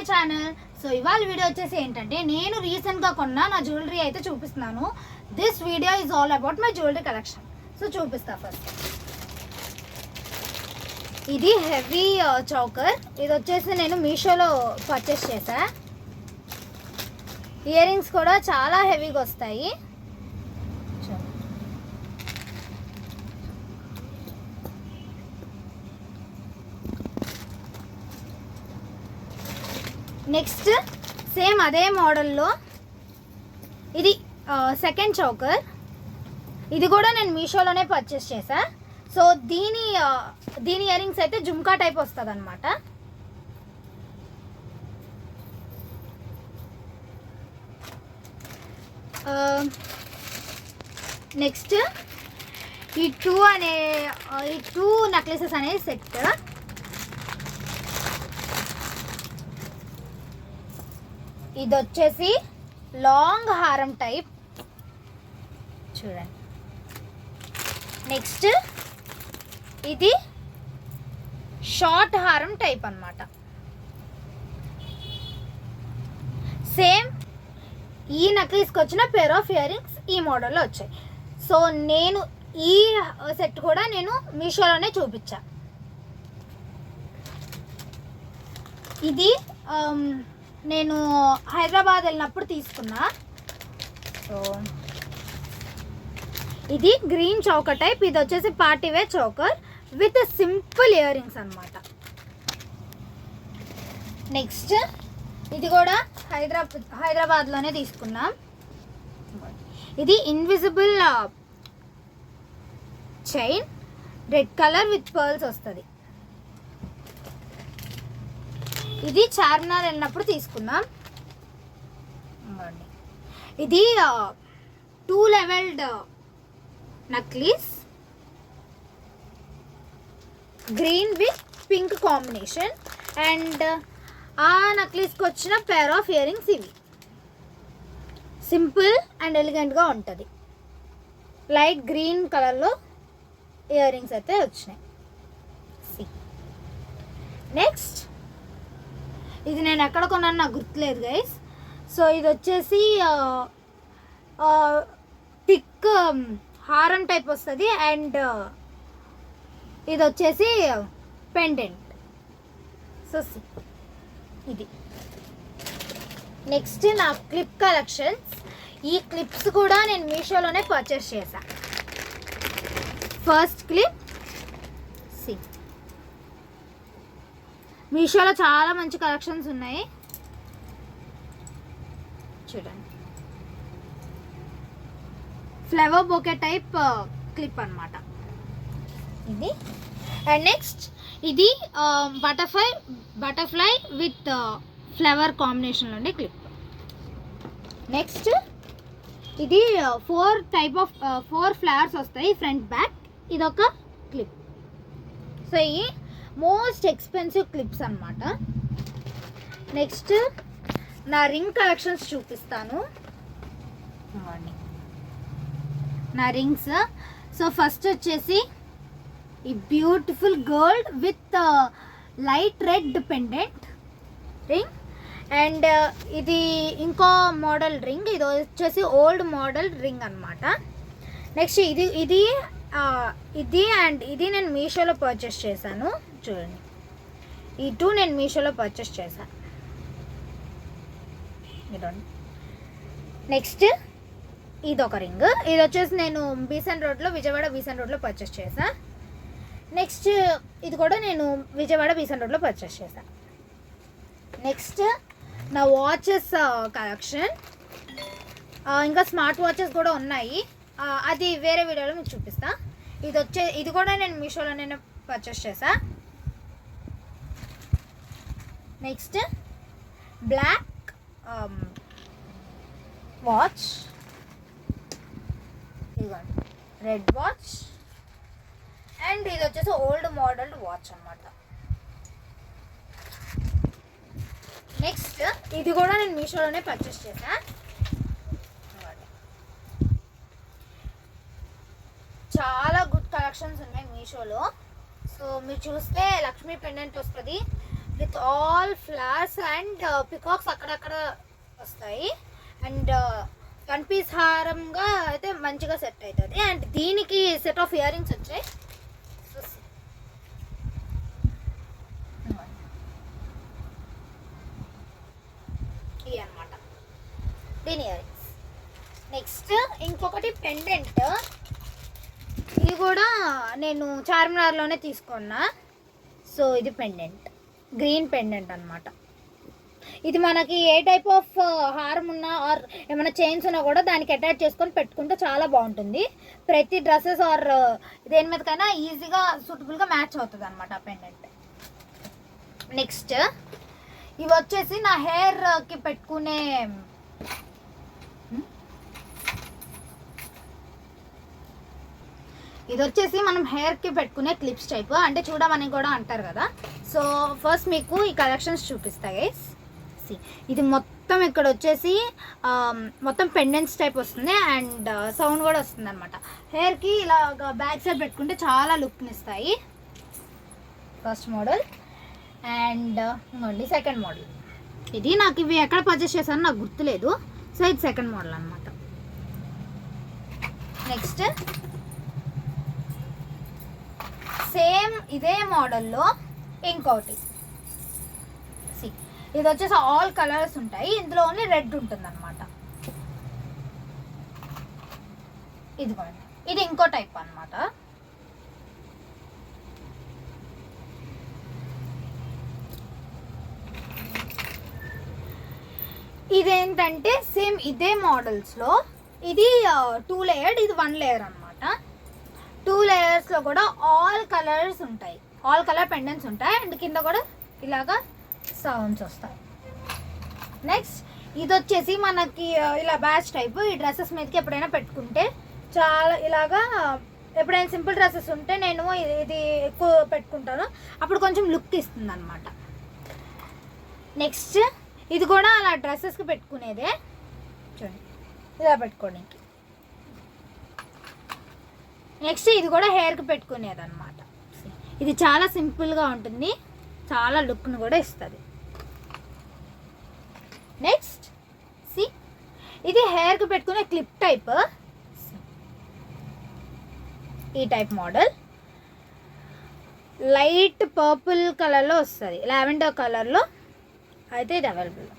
My channel. So ఇవాళ video వచ్చేసి ఏంటంటే నేను రీసెంట్గా కొన్న నా జ్యువెలరీ అయితే చూపిస్తున్నాను. This video is all about my jewellery collection. So చూపిస్తా. ఫస్ట్ ఇది హెవీ చౌకర్. ఇది వచ్చేసి నేను మీషోలో పర్చేస్ చేశా. ఇయర్ రింగ్స్ కూడా చాలా హెవీగా వస్తాయి. నెక్స్ట్ సేమ్ అదే మోడల్లో ఇది సెకండ్ చౌకర్. ఇది కూడా నేను మీషోలోనే పర్చేస్ చేశా. సో దీని ఇయర్ రింగ్స్ అయితే జుమ్కా టైప్ వస్తుంది అనమాట. నెక్స్ట్ ఈ టూ నెక్లెసెస్ అనేది సెట్. ఇది వచ్చేసి లాంగ్ హారం టైప్ చూడండి. నెక్స్ట్ ఇది షార్ట్ హారం టైప్ అన్నమాట. సేమ్ ఈ నెక్లెస్కి వచ్చిన పేర్ ఆఫ్ ఇయర్ రింగ్స్ ఈ మోడల్లో వచ్చాయి. సో నేను ఈ సెట్ కూడా నేను మీషోలోనే చూపించా. ఇది నేను హైదరాబాద్ వెళ్ళినప్పుడు తీసుకున్నా. సో ఇది గ్రీన్ చౌకర్ టైప్. ఇది వచ్చేసి party wear choker with simple earrings అనమాట. నెక్స్ట్ ఇది కూడా హైదరాబాద్లోనే తీసుకున్నాం. ఇది invisible chain, red colour with pearls వస్తుంది. ఇది చార్మినార్ వెళ్ళినప్పుడు తీసుకున్నాం. ఇది 2 levelled necklace, green with pink combination. And ఆ నక్లీస్కి వచ్చిన పేర్ ఆఫ్ ఇయర్ రింగ్స్ ఇవి. సింపుల్ అండ్ ఎలిగెంట్గా ఉంటుంది. లైట్ గ్రీన్ కలర్లో ఇయర్ రింగ్స్ అయితే వచ్చినాయి. నెక్స్ట్ ఇది నేను ఎక్కడ కొన్నాను నాకు గుర్తులేదు గైస్. సో ఇది వచ్చేసి థిక్ హారం టైప్ వస్తుంది. అండ్ ఇది వచ్చేసి పెండెంట్. సో ఇది. నెక్స్ట్ నా క్లిప్ కలెక్షన్స్. ఈ క్లిప్స్ కూడా నేను మీషోలోనే పర్చేస్ చేశా. ఫస్ట్ క్లిప్ మీషోలో చాలా మంచి కలెక్షన్స్ ఉన్నాయి చూడండి. ఫ్లవర్ బొకే టైప్ క్లిప్ అన్నమాట ఇది. అండ్ నెక్స్ట్ ఇది బటర్ఫ్లై విత్ ఫ్లవర్ కాంబినేషన్లో ఉండే క్లిప్. నెక్స్ట్ ఇది 4 ఫ్లవర్స్ వస్తాయి ఫ్రంట్ బ్యాక్. ఇదొక క్లిప్. సో ఈ మోస్ట్ ఎక్స్పెన్సివ్ క్లిప్స్ అన్నమాట. నెక్స్ట్ నా రింగ్ కలెక్షన్స్ చూపిస్తాను. నా రింగ్స్. సో ఫస్ట్ వచ్చేసి ఈ beautiful gold with light red pendant ring. And ఇది ఇంకో మోడల్ రింగ్. ఇది వచ్చేసి ఓల్డ్ మోడల్ రింగ్ అన్నమాట. నెక్స్ట్ ఇది అండ్ ఇది నేను మీషోలో పర్చేస్ చేశాను చూడండి. ఈ 2 నేను మీషోలో పర్చేస్ చేశాను. ఇదండి. నెక్స్ట్ ఇది ఒక రింగ్. ఇది వచ్చేసి నేను విజయవాడ బీసెంట్ రోడ్లో పర్చేస్ చేశా. నెక్స్ట్ ఇది కూడా నేను విజయవాడ బీసెంట్ రోడ్లో పర్చేస్ చేశా. నెక్స్ట్ నా వాచెస్ కలెక్షన్. ఇంకా స్మార్ట్ వాచెస్ కూడా ఉన్నాయి. అది వేరే వీడియోలో మీకు చూపిస్తా. ఇది కూడా నేను మీషోలోనే పర్చేస్ చేశా. నెక్స్ట్ బ్లాక్ వాచ్, ఇదిగోండి రెడ్ వాచ్. అండ్ ఇది వచ్చేసి ఓల్డ్ మోడల్ వాచ్ అన్నమాట. నెక్స్ట్ ఇది కూడా నేను మీషోలోనే పర్చేస్ చేశా. చాలా గుడ్ కలెక్షన్స్ ఉన్నాయి మీషోలో. సో మీరు చూస్తే లక్ష్మీ పెండెంట్ వస్తుంది with all flowers and peacocks అక్కడక్కడ వస్తాయి. అండ్ 1 పీస్ హారంగా అయితే మంచిగా సెట్ అవుతుంది. అండ్ దీనికి సెట్ ఆఫ్ ఇయర్ రింగ్స్ వచ్చాయి. ఇవి అనమాట దీని ఇయర్ రింగ్స్. నెక్స్ట్ ఇంకొకటి పెండెంట్. ఇది కూడా నేను చార్మినార్లోనే తీసుకున్నా. సో ఇది పెండెంట్, గ్రీన్ పెండెంట్ అనమాట. ఇది మనకి ఏ టైప్ ఆఫ్ హారం ఉన్నా ఆర్ ఏమైనా చైన్స్ ఉన్నా కూడా దానికి అటాచ్ చేసుకొని పెట్టుకుంటే చాలా బాగుంటుంది. ప్రతి డ్రెస్సెస్ ఆర్ దేని మీదకైనా ఈజీగా సూటబుల్గా మ్యాచ్ అవుతుంది అనమాట ఆ పెండెంట్. నెక్స్ట్ ఇవి వచ్చేసి నా హెయిర్కి పెట్టుకునే ఇది వచ్చేసి మనం హెయిర్కి పెట్టుకునే క్లిప్స్ టైప్, అంటే చూడమని కూడా అంటారు కదా. సో ఫస్ట్ మీకు ఈ కలెక్షన్స్ చూపిస్తా గైస్. ఇది మొత్తం ఇక్కడ వచ్చేసి మొత్తం పెండెంట్స్ టైప్ వస్తుంది అండ్ సౌండ్ కూడా వస్తుంది అనమాట. హెయిర్కి ఇలా బ్యాక్ సైడ్ పెట్టుకుంటే చాలా లుక్ని ఇస్తాయి. First model. అండ్ ఇంకోండి సెకండ్ మోడల్. ఇది నాకు ఇవి ఎక్కడ పర్చేస్ చేశానో నాకు గుర్తులేదు. సో ఇది సెకండ్ మోడల్ అనమాట. నెక్స్ట్ సేమ్ ఇదే మోడల్లో ఇంకోటి. ఇది వచ్చేసి ఆల్ కలర్స్ ఉంటాయి, ఇందులో ఓన్లీ రెడ్ ఉంటుంది అనమాట. ఇదిగోండి, ఇది ఇంకో టైప్ అనమాట. ఇదేంటంటే సేమ్ ఇదే మోడల్స్లో ఇది 2 లేయర్డ్, ఇది 1 లేయర్ అనమాట. 2 లేయర్స్లో కూడా ఆల్ కలర్స్ ఉంటాయి, ఆల్ కలర్ పెండెంట్స్ ఉంటాయి. అండ్ కింద కూడా ఇలాగా సౌండ్స్ వస్తాయి. నెక్స్ట్ ఇది వచ్చేసి మనకి ఇలా బ్యాచ్ టైప్. ఈ డ్రెస్సెస్ మీదకి ఎప్పుడైనా పెట్టుకుంటే చాలా ఇలాగా, ఎప్పుడైనా సింపుల్ డ్రెస్సెస్ ఉంటే నేను ఇది ఎక్కువ పెట్టుకుంటాను, అప్పుడు కొంచెం లుక్ ఇస్తుంది అనమాట. నెక్స్ట్ ఇది కూడా అలా డ్రెస్సెస్కి పెట్టుకునేదే, చూడండి ఇలా పెట్టుకోవడానికి. నెక్స్ట్ ఇది కూడా హెయిర్కి పెట్టుకునేది అనమాట. ఇది చాలా సింపుల్గా ఉంటుంది, చాలా లుక్ను కూడా ఇస్తుంది. నెక్స్ట్ ఇది హెయిర్కి పెట్టుకునే క్లిప్ టైప్. ఈ టైప్ మోడల్ లైట్ పర్పుల్ కలర్లో వస్తుంది, లావెండర్ కలర్లో అయితే ఇది అవైలబుల్.